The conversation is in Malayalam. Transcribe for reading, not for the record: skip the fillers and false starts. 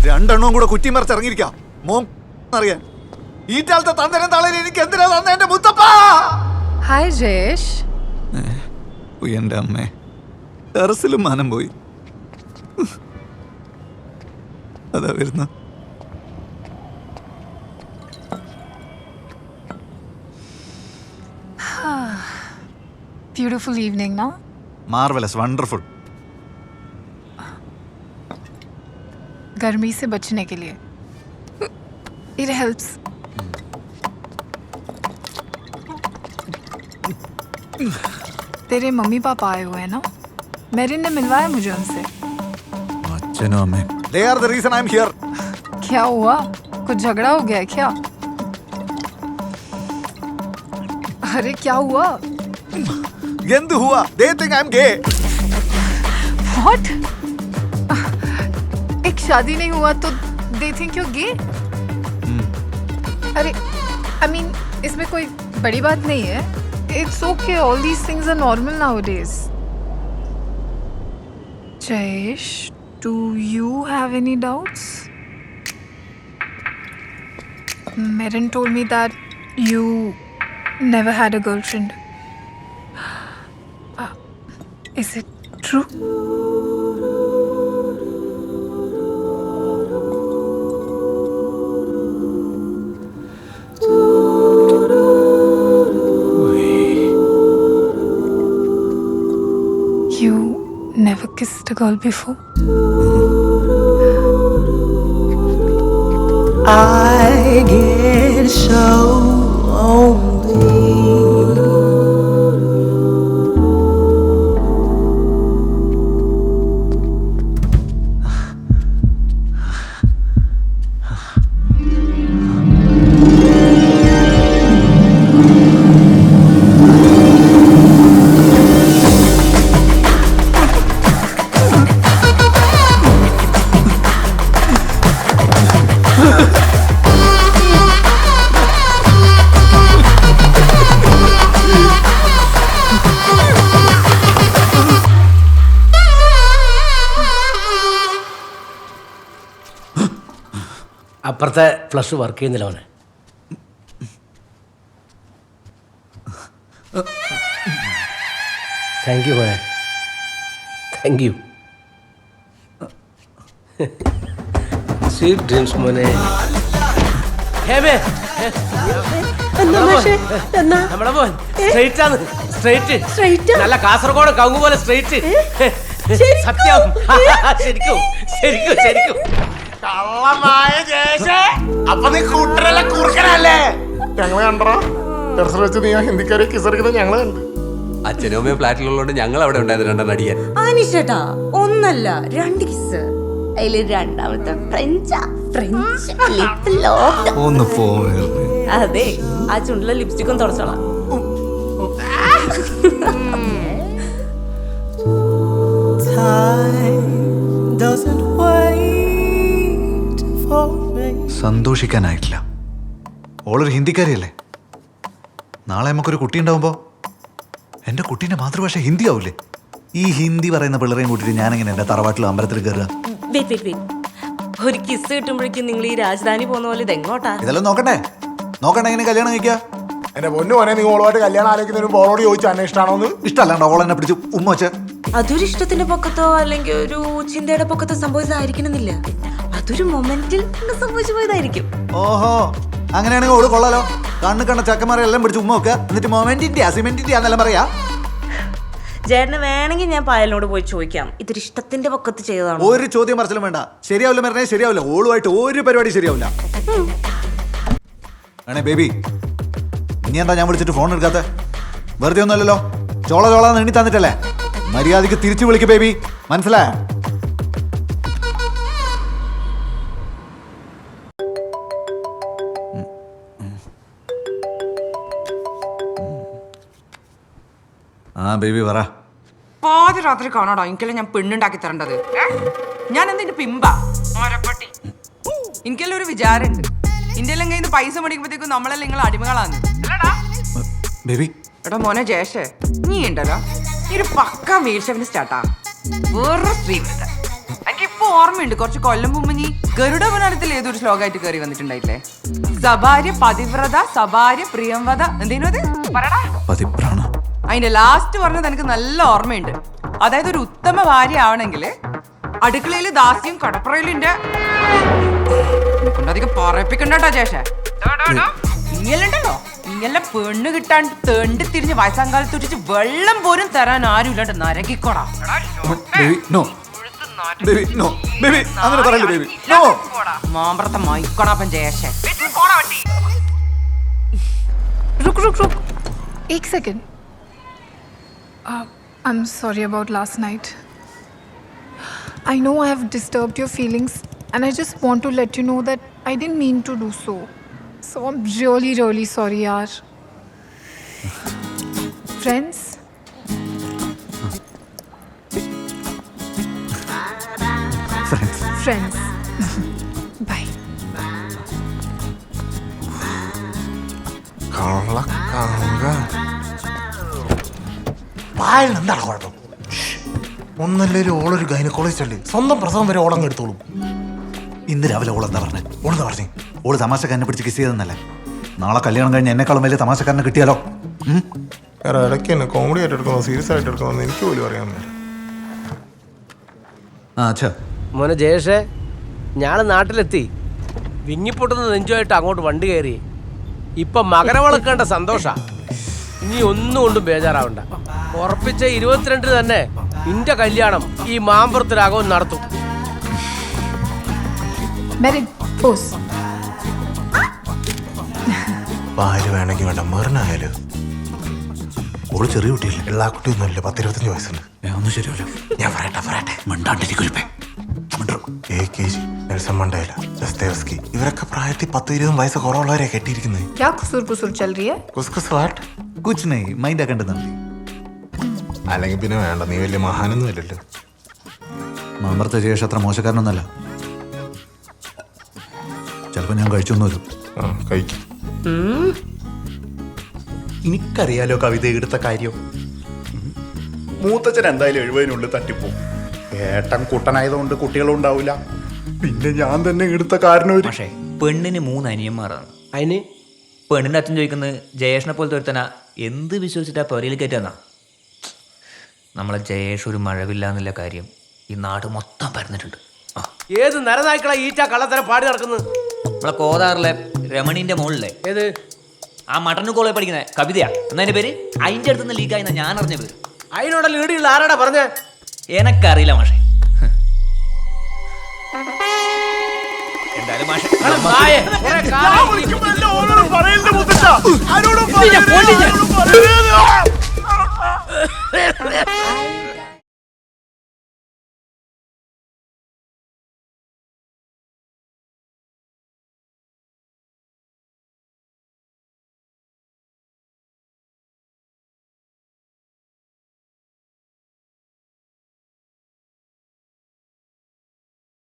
രണ്ടെണ്ണവും കൂടെ കുറ്റിമറിച്ചിറങ്ങിയിരിക്കാം മോൻ അറിയാൻ. ഈ കാലത്തെ തന്തരം തളയിൽ എനിക്ക് എന്തിനാ തന്നെ എന്റെ മുത്തപ്പ. ഹായ് ജയേഷ്. എന്റെ അമ്മേ, ടെറസിലും മാനം പോയി. അതാ വരുന്ന. Beautiful evening, no? Marvelous, wonderful. गर्मी से बचने के लिए it helps. तेरे मम्मी पापा आए हुए हैं ना? मेरिन ने मिलवाया मुझे उनसे. अच्ഛനും അമ്മേ, they are the reason I am here. क्या हुआ? कुछ झगड़ा हो गया है क्या? अरे क्या हुआ? എന്ത് हुआ? They think I am gay. What? एक शादी नहीं हुआ तो they think you're gay? अरे I mean इसमें कोई बड़ी बात नहीं है. It's okay. All these things are normal nowadays. Jayesh, do you have any doubts? Merin told me that you never had a girlfriend. Is it true? You never kissed a girl before? I get so lonely. അപ്പുറത്തെ ഫ്ലഷ് വർക്ക് ചെയ്യുന്നില്ല അവനെ. താങ്ക് യു മോനെ, താങ്ക് യു. സ്വീറ്റ് ഡ്രീംസ് മോനെ. നമ്മുടെ മോൻ സ്ട്രൈറ്റ് ആണ്, സ്ട്രൈറ്റ്. നല്ല കാസർഗോഡ് കവുങ്ങ് പോലെ സ്ട്രൈറ്റ്. സത്യം, ശരിക്കും ശരിക്കും ശരിക്കും. അപ്പൊ നീ കൂട്ടരല്ല കുറുക്കനല്ലേ? ഞങ്ങള് കണ്ടോ ടെറസിൽ വെച്ച് നീ ആ ഹിന്ദിക്കാരെ കിസറിക്കുന്നത് ഞങ്ങള് കണ്ട്. അച്ഛനും അമ്മയും ഫ്ലാറ്റിലുള്ളതുകൊണ്ട് ഞങ്ങൾ അവിടെ ഉണ്ടായിരുന്നു രണ്ടെണ്ണം അടിയാൻ. ആനിഷേട്ടാ, ഒന്നല്ല 2 കിസ്. അതില് രണ്ടാമത്തെ ഫ്രഞ്ച് ലിപ്പ് ലോക്ക്. ഒന്ന് പോവേ. അതെ, ആ ചുണ്ടിലെ ലിപ്സ്റ്റിക് ഒന്ന് തുടച്ചോളാം. സന്തോഷിക്കാനായിട്ടില്ല. ഓളൊരു ഹിന്ദിക്കാരിയല്ലേ? നാളെ നമുക്കൊരു കുട്ടി ഉണ്ടാവുമ്പോ എന്റെ കുട്ടീന്റെ മാതൃഭാഷ ഹിന്ദി ആവൂലേ? ഈ ഹിന്ദി പറയുന്ന പിള്ളേരെയും കൂട്ടിട്ട് ഞാനെങ്ങനെ എന്റെ തറവാട്ടിലും അമ്പലത്തിൽ കയറുക? ഒരു കിസ് കിട്ടുമ്പോഴേക്കും നിങ്ങൾ ഈ രാജധാനി പോകുന്ന പോലെ ഇതെങ്ങോട്ടാ? ഇതെല്ലാം നോക്കണ്ടേ? നോക്കണ്ടേ എങ്ങനെ കല്യാണം കഴിക്കുക? എന്റെ പൊന്നു പോനെ, നീ ഓളുമായിട്ട് കല്യാണം ആലോചിക്കുന്നതിന് ബോളോട് ചോദിച്ചു അന്നെ ഇഷ്ടമാണോന്ന്? ഇഷ്ടമല്ലാണ്ട് ഓൾ എന്നെ പിടിച്ച് ഉമ്മ വെച്ച്. അതൊരു ഇഷ്ടത്തിന്റെ പൊക്കത്തോ അല്ലെങ്കിൽ ഒരു ചിന്തയുടെ പൊക്കത്തോ സംഭവിച്ചതായിരിക്കണമെന്നില്ല. അതൊരു മൊമെന്റിൽ സംഭവിച്ചു പോയതായിരിക്കും. ഓഹോ, അങ്ങനെയാണെങ്കിൽ ഓള് കൊള്ളാലോ. കണ്ണ് കണ്ട ചക്കന്മാരെ എല്ലാം പിടിച്ച് ഉമ്മ വെക്കുക, എന്നിട്ട് മൊമെന്റിന്റെ അസിമെന്റിന്റെ ആണെന്നെല്ലാം പറയാ. ചേട്ടന് വേണമെങ്കിൽ ഞാൻ പായലിനോട് പോയി ചോദിക്കാം, ഇതൊരു ഇഷ്ടത്തിന്റെ പൊക്കത്ത് ചെയ്തതാണ്. ഒരു ചോദ്യം പറച്ചിലും വേണ്ട. ശരിയാവില്ല പറഞ്ഞേ ശരിയാവില്ല. ഓളുമായിട്ട് ഒരു പരിപാടി ശരിയാവില്ല. ആണേ ബേബി, ഇനി എന്താ ഞാൻ വിളിച്ചിട്ട് ഫോൺ എടുക്കാത്ത? വെറുതെ ഒന്നുമല്ലല്ലോ, ചോള ചോളാന്ന് എണ്ണി തന്നിട്ടല്ലേ? മര്യാദക്ക് തിരിച്ചു വിളിക്ക് ബേബി, മനസ്സിലായ? ആ ബേബി പറ. പാതിരാത്രി കാണാടോ എനിക്കെല്ലാം ഞാൻ പെണ്ണുണ്ടാക്കി തരേണ്ടത്. ഞാൻ എന്തിന്റെ പിമ്പാ മരപ്പട്ടി? എനിക്കെല്ലാം ഒരു വിചാരമുണ്ട്, ഇന്ത്യയിലും കയ്യിൽ നിന്ന് പൈസ മേടിക്കുമ്പോഴത്തേക്കും നമ്മളെല്ലാം നിങ്ങൾ അടിമകളാന്ന്. ബേബി എടാ മോനെ ജേഷേ, നീ ഉണ്ടല്ലോ നീ ഒരു പക്ക മീൽ ഷെഫിന് സ്റ്റാർട്ടാ. വേറെ സ്ത്രീ എനിക്കിപ്പോ ഓർമ്മയുണ്ട്, കുറച്ച് കൊല്ലം മുമ്പ് നീ ഗരുഡ പുരാണത്തിൽ ഏതൊരു ശ്ലോകമായിട്ട് കയറി വന്നിട്ടുണ്ടായില്ലേ? സഭാര്യ പതിവ്രത സഭാര്യ പ്രിയംവത എന്തേലും അത് പറടാ. പതിപ്രാണ. അതിന്റെ ലാസ്റ്റ് പറഞ്ഞത് എനിക്ക് നല്ല ഓർമ്മയുണ്ട്. അതായത് ഒരു ഉത്തമ ഭാര്യ ആവണമെങ്കിൽ അടുക്കളയിൽ ദാസ്യം കടപ്പുറയിലിന്റെ അധികം പറയിപ്പിക്കണ്ടോ ചേഷേ. ഇങ്ങലുണ്ടല്ലോ ഇങ്ങനെ പെണ്ണ് കിട്ടാണ്ട് തെണ്ടി തിരിഞ്ഞ് വയസ്സാങ്കാലത്ത് വെച്ചിട്ട് വെള്ളം പോലും തരാൻ ആരും ഇല്ലാണ്ട് നരകിക്കോടാ. മാമ്പ്രത്തെ മൈക്കോടാപ്പൻ ജേഷേ. रुक 1 second. I'm sorry about last night. I know I have disturbed your feelings and I just want to let you know that I didn't mean to do so. So I'm really, really sorry, yaar. Friends? Friends. Bye. എന്താണ് കുഴപ്പം? ഒന്നല്ലേലും ഓളൊരു ഗൈനക്കോളജിസ്റ്റ് അല്ലേ, സ്വന്തം പ്രസവം വരെ ഓളങ്ങ് എടുത്തോളും. ഇന്ന് രാവിലെ ഓളെന്താ പറഞ്ഞേ? ഓളെന്താ പറഞ്ഞേ? ഓള് തമാശക്കാരനെ പിടിച്ച് കിസ് ചെയ്തെന്നല്ലേ. നാളെ കല്യാണം കഴിഞ്ഞ് എന്നെക്കാളും വലിയ തമാശക്കാരനെ കിട്ടിയാലോ? വേറെ ഇടയ്ക്ക് തന്നെ കോമഡി ആയിട്ട് എടുക്കണോ സീരിയസ് ആയിട്ട് എടുക്കണോ എന്ന് എനിക്ക് പോലും അറിയാൻ പറ്റില്ല. അച്ഛാ മോനെ ജയേഷേ, ഞാൻ നാട്ടിലെത്തി വിങ്ങിപ്പൊട്ടുന്ന നെഞ്ചുമായിട്ട് അങ്ങോട്ട് വണ്ടി കയറി. ഇപ്പൊ മകരവിളക്കേണ്ട സന്തോഷ. ഇനി ഒന്നും കൊണ്ടും ബേജാറാവണ്ട. ഉറപ്പിച്ച 22 തന്നെ നിന്റെ കല്യാണം ഈ മാമ്പുറത്തിലാകവും നടത്തും. Merin, pose. ഭാര്യ വേണമെങ്കിൽ വേണ്ട, മെറിനായാലും ഓള് ചെറിയ കുട്ടിയല്ലേ? എല്ലാ കുട്ടിയൊന്നുമില്ല, 10-25 വയസ്സുണ്ട്. ഒന്നും ശരിയല്ലോ. ഞാൻ പറയട്ടെ മിണ്ടാണ്ടിരിക്കുരിപ്പേ. AKG, നെൽസൺ മണ്ടേല, ദസ്തേവ്സ്കി ഇവരൊക്കെ പ്രായത്തിൽ 10-20 വയസ്സ് കുറവുള്ളവരെ കെട്ടിയിരിക്കുന്നത്. क्या कुसुर चल रही है? കുസ്കുസ് വാട്ട്? കുച്ച് നെയ് മൈൻഡ് ആക്കേണ്ടത് മതി. അല്ലെങ്കിൽ പിന്നെ വേണ്ട, നീ വലിയ മഹാനൊന്നും അല്ലല്ലോ. മാമ്പറത്തെ ശേഷം അത്ര മോശക്കാരനൊന്നല്ല. ചിലപ്പോൾ ഞാൻ കഴിച്ചൊന്നും വരും. കഴിക്കും. എനിക്കറിയാലോ കവിത എടുത്ത കാര്യം. മൂത്തച്ഛൻ എന്തായാലും 70-നുള്ളിൽ തട്ടിപ്പോവും. ഏട്ടൻ കുട്ടനായതുകൊണ്ട് കുട്ടികളും ഉണ്ടാവില്ല. പിന്നെ ഞാൻ തന്നെ എടുത്ത കാരണം പക്ഷേ പെണ്ണിന് 3 അനിയന്മാരാണ്. അതിന് പെണ്ണിന്റെ അച്ഛൻ ചോദിക്കുന്നത് ജയേഷിനെ പോലത്തെ ഒരുത്തന എന്ത് വിശ്വസിച്ചിട്ടാ പൊരയിൽ കയറ്റാന്നാ. നമ്മളെ ജയേഷ് ഒരു മഴവില്ല എന്നുള്ള കാര്യം ഈ നാട് മൊത്തം പരന്നിട്ടുണ്ട്. ഏത് നരനായ്ക്കളാ ഈറ്റ കള്ളത്തരം പാടി നടക്കുന്നത്? നമ്മളെ കോതാറിലെ രമണീന്റെ മുകളിലെ ഏത് ആ മട്ടന്നു കോളേജ് പഠിക്കുന്ന കവിതയാ എന്നതിന്റെ പേര് അതിന്റെ അടുത്തുനിന്ന് ലീക്കായെന്ന ഞാൻ അറിഞ്ഞ പേര്. അതിനോട് ലീഡിയുള്ള ആരാടാ പറഞ്ഞ? എനക്കറിയില്ല മാഷെ. എന്തായാലും മാഷെ പറയുന്നത്